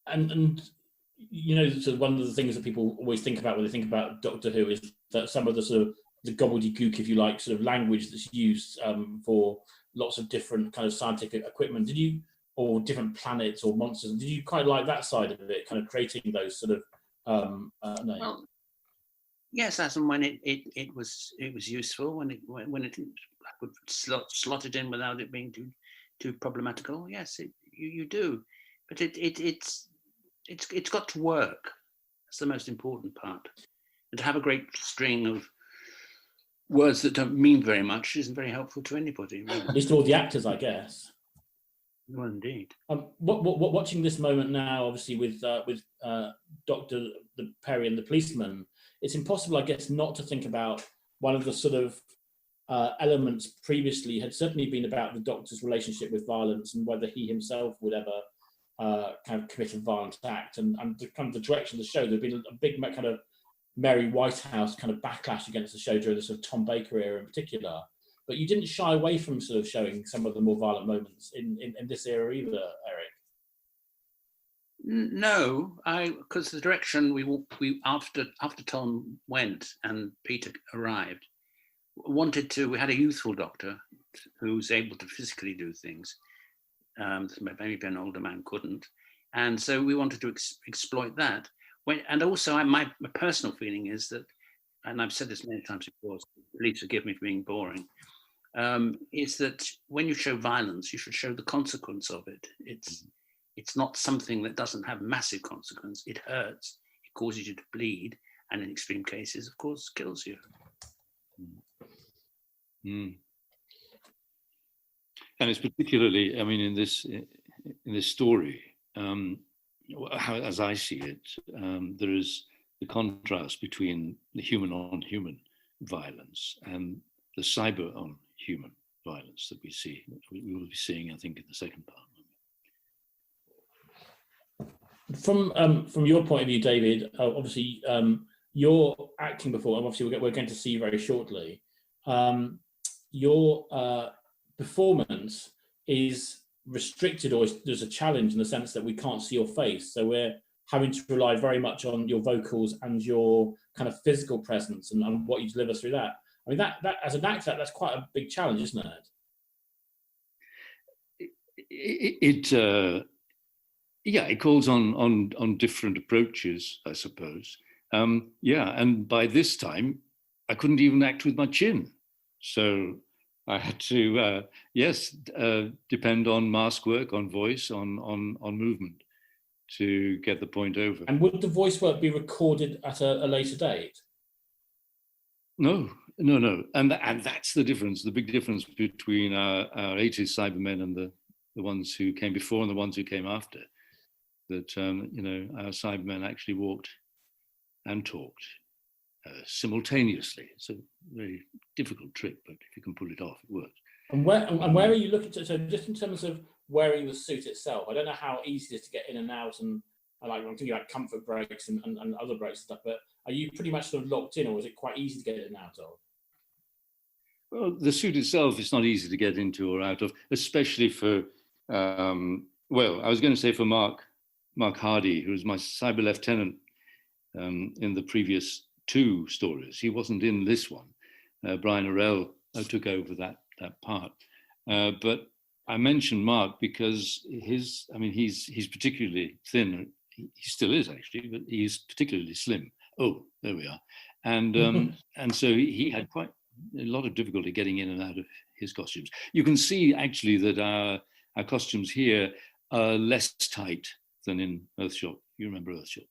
and you know, so one of the things that people always think about when they think about Doctor Who is that some of the sort of the gobbledygook, if you like, sort of language that's used for lots of different kind of scientific equipment. Did you, or different planets or monsters? Did you quite like that side of it, kind of creating those sort of names? Well, yes, as and when it was useful, when it I could slot it in without it being too problematical. Yes, you do, but it's got to work. That's the most important part. And to have a great string of words that don't mean very much isn't very helpful to anybody. Really. At least all the actors, I guess. Well, indeed. Watching this moment now, obviously with Dr. Perry and the policeman, it's impossible, I guess, not to think about one of the sort of elements previously had certainly been about the Doctor's relationship with violence and whether he himself would ever kind of commit a violent act, and the kind of the direction of the show. There'd been a big kind of Mary Whitehouse kind of backlash against the show during the sort of Tom Baker era in particular. But you didn't shy away from sort of showing some of the more violent moments in this era either, Eric. No, because the direction we after Tom went and Peter arrived, we had a youthful Doctor who's able to physically do things. Maybe an older man couldn't, and so we wanted to exploit that. And also, my personal feeling is that, and I've said this many times before, so please forgive me for being boring, is that when you show violence, you should show the consequence of it. It's not something that doesn't have massive consequence. It hurts, it causes you to bleed, and in extreme cases, of course, kills you. Mm. And it's particularly, I mean, in this story, as I see it, there is the contrast between the human on human violence and the cyber on human violence that we will be seeing, I think, in the second part. From your point of view, David, obviously you're acting before, and obviously we're going to see you very shortly. Your performance is restricted, or there's a challenge in the sense that we can't see your face, so we're having to rely very much on your vocals and your kind of physical presence and what you deliver through that. I mean, that as an actor, that's quite a big challenge, isn't it? It calls on different approaches, I suppose. And by this time, I couldn't even act with my chin, so I had to, depend on mask work, on voice, on movement to get the point over. And would the voice work be recorded at a later date? No. And that's the difference, the big difference between our 80s Cybermen and the ones who came before and the ones who came after. That, our Cybermen actually walked and talked simultaneously. It's a very difficult trick, but if you can pull it off, it works. And where are you looking to? So just in terms of wearing the suit itself, I don't know how easy it is to get in and out, and I'm thinking about comfort breaks and other breaks and stuff, but are you pretty much sort of locked in, or is it quite easy to get in and out of? Well, the suit itself is not easy to get into or out of, especially for, I was going to say for Mark Hardy, who was my cyber lieutenant in the previous two stories. He wasn't in this one. Brian Orell took over that part. But I mentioned Mark because he's particularly thin. He still is actually, but he's particularly slim. Oh, there we are. And so he had quite a lot of difficulty getting in and out of his costumes. You can see actually that our costumes here are less tight than in Earthshock. You remember Earthshock?